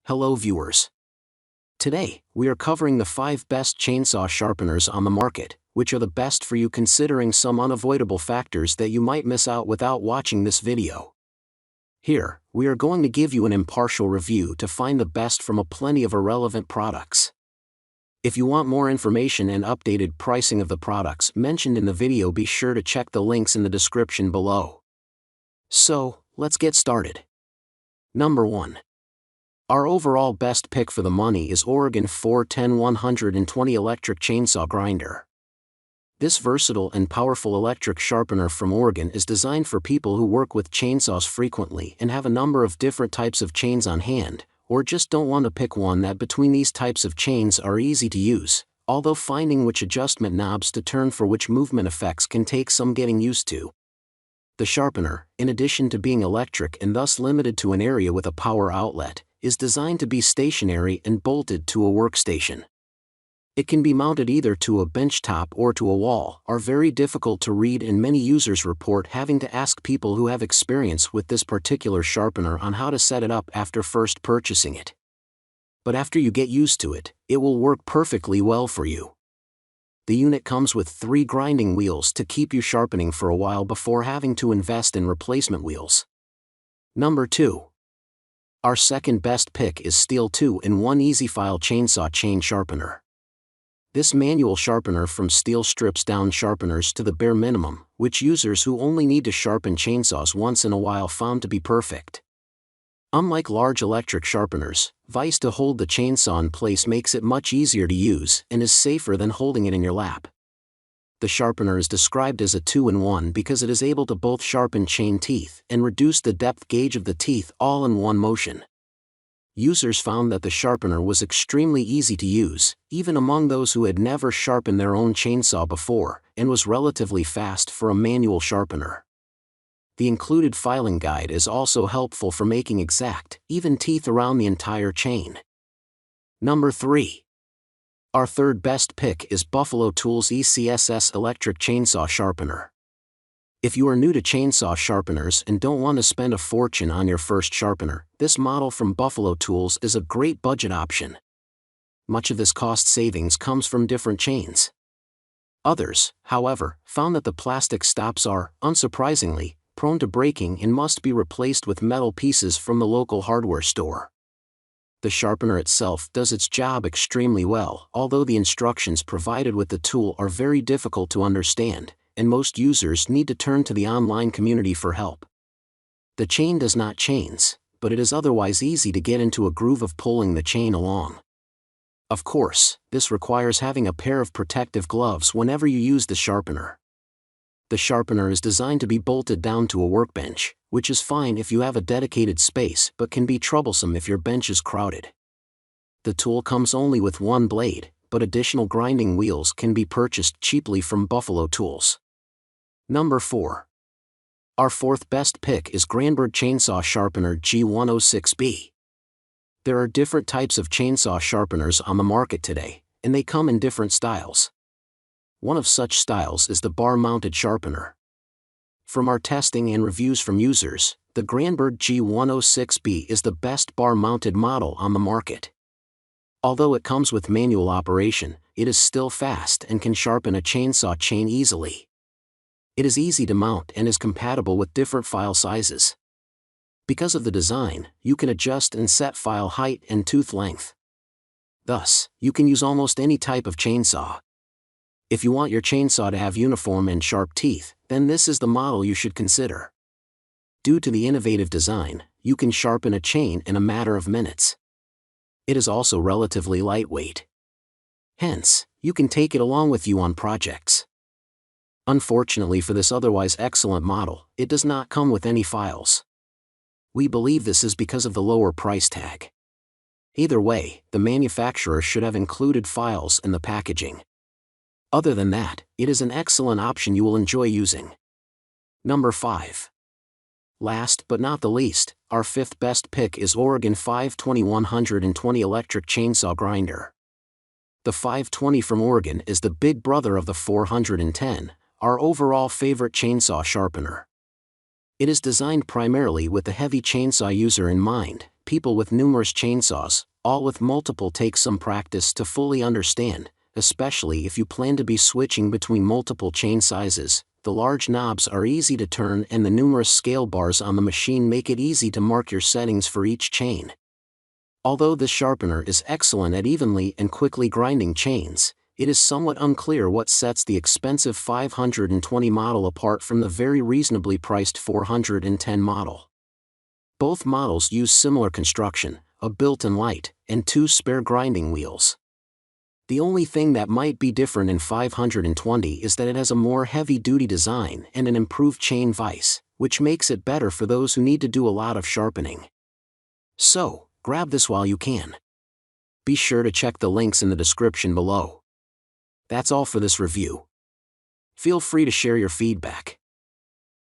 Hello viewers. Today, we are covering the 5 best chainsaw sharpeners on the market, which are the best for you considering some unavoidable factors that you might miss out without watching this video. Here, we are going to give you an impartial review to find the best from a plenty of irrelevant products. If you want more information and updated pricing of the products mentioned in the video, be sure to check the links in the description below. So, let's get started. Number 1. Our overall best pick for the money is Oregon 410 120 electric chainsaw grinder. This versatile and powerful electric sharpener from Oregon is designed for people who work with chainsaws frequently and have a number of different types of chains on hand, or just don't want to pick one that between these types of chains are easy to use, although finding which adjustment knobs to turn for which movement effects can take some getting used to. The sharpener, in addition to being electric and thus limited to an area with a power outlet, is designed to be stationary and bolted to a workstation. It can be mounted either to a bench top or to a wall, are very difficult to read, and many users report having to ask people who have experience with this particular sharpener on how to set it up after first purchasing it. But after you get used to it, it will work perfectly well for you. The unit comes with 3 grinding wheels to keep you sharpening for a while before having to invest in replacement wheels. Number 2. Our second best pick is Stihl 2-in-1 Easy File Chainsaw Chain Sharpener. This manual sharpener from Stihl strips down sharpeners to the bare minimum, which users who only need to sharpen chainsaws once in a while found to be perfect. Unlike large electric sharpeners, vise to hold the chainsaw in place makes it much easier to use and is safer than holding it in your lap. The sharpener is described as a 2-in-1 because it is able to both sharpen chain teeth and reduce the depth gauge of the teeth all in one motion. Users found that the sharpener was extremely easy to use, even among those who had never sharpened their own chainsaw before, and was relatively fast for a manual sharpener. The included filing guide is also helpful for making exact, even teeth around the entire chain. Number 3. Our third best pick is Buffalo Tools ECSS Electric Chainsaw Sharpener. If you are new to chainsaw sharpeners and don't want to spend a fortune on your first sharpener, this model from Buffalo Tools is a great budget option. Much of this cost savings comes from different chains. Others, however, found that the plastic stops are, unsurprisingly, prone to breaking and must be replaced with metal pieces from the local hardware store. The sharpener itself does its job extremely well, although the instructions provided with the tool are very difficult to understand, and most users need to turn to the online community for help. The chain does not chains, but it is otherwise easy to get into a groove of pulling the chain along. Of course, this requires having a pair of protective gloves whenever you use the sharpener. The sharpener is designed to be bolted down to a workbench, which is fine if you have a dedicated space but can be troublesome if your bench is crowded. The tool comes only with one blade, but additional grinding wheels can be purchased cheaply from Buffalo Tools. Number 4. Our fourth best pick is Granberg Chainsaw Sharpener G106B. There are different types of chainsaw sharpeners on the market today, and they come in different styles. One of such styles is the bar-mounted sharpener. From our testing and reviews from users, the Granberg G106B is the best bar-mounted model on the market. Although it comes with manual operation, it is still fast and can sharpen a chainsaw chain easily. It is easy to mount and is compatible with different file sizes. Because of the design, you can adjust and set file height and tooth length. Thus, you can use almost any type of chainsaw. If you want your chainsaw to have uniform and sharp teeth, then this is the model you should consider. Due to the innovative design, you can sharpen a chain in a matter of minutes. It is also relatively lightweight. Hence, you can take it along with you on projects. Unfortunately for this otherwise excellent model, it does not come with any files. We believe this is because of the lower price tag. Either way, the manufacturer should have included files in the packaging. Other than that, it is an excellent option you will enjoy using. Number 5. Last but not the least, our fifth best pick is Oregon 520 120 Electric Chainsaw Grinder. The 520 from Oregon is the big brother of the 410, our overall favorite chainsaw sharpener. It is designed primarily with the heavy chainsaw user in mind, people with numerous chainsaws, all with multiple takes some practice to fully understand, especially if you plan to be switching between multiple chain sizes. The large knobs are easy to turn and the numerous scale bars on the machine make it easy to mark your settings for each chain. Although this sharpener is excellent at evenly and quickly grinding chains, it is somewhat unclear what sets the expensive 520 model apart from the very reasonably priced 410 model. Both models use similar construction, a built-in light, and 2 spare grinding wheels. The only thing that might be different in 520 is that it has a more heavy-duty design and an improved chain vise, which makes it better for those who need to do a lot of sharpening. So, grab this while you can. Be sure to check the links in the description below. That's all for this review. Feel free to share your feedback.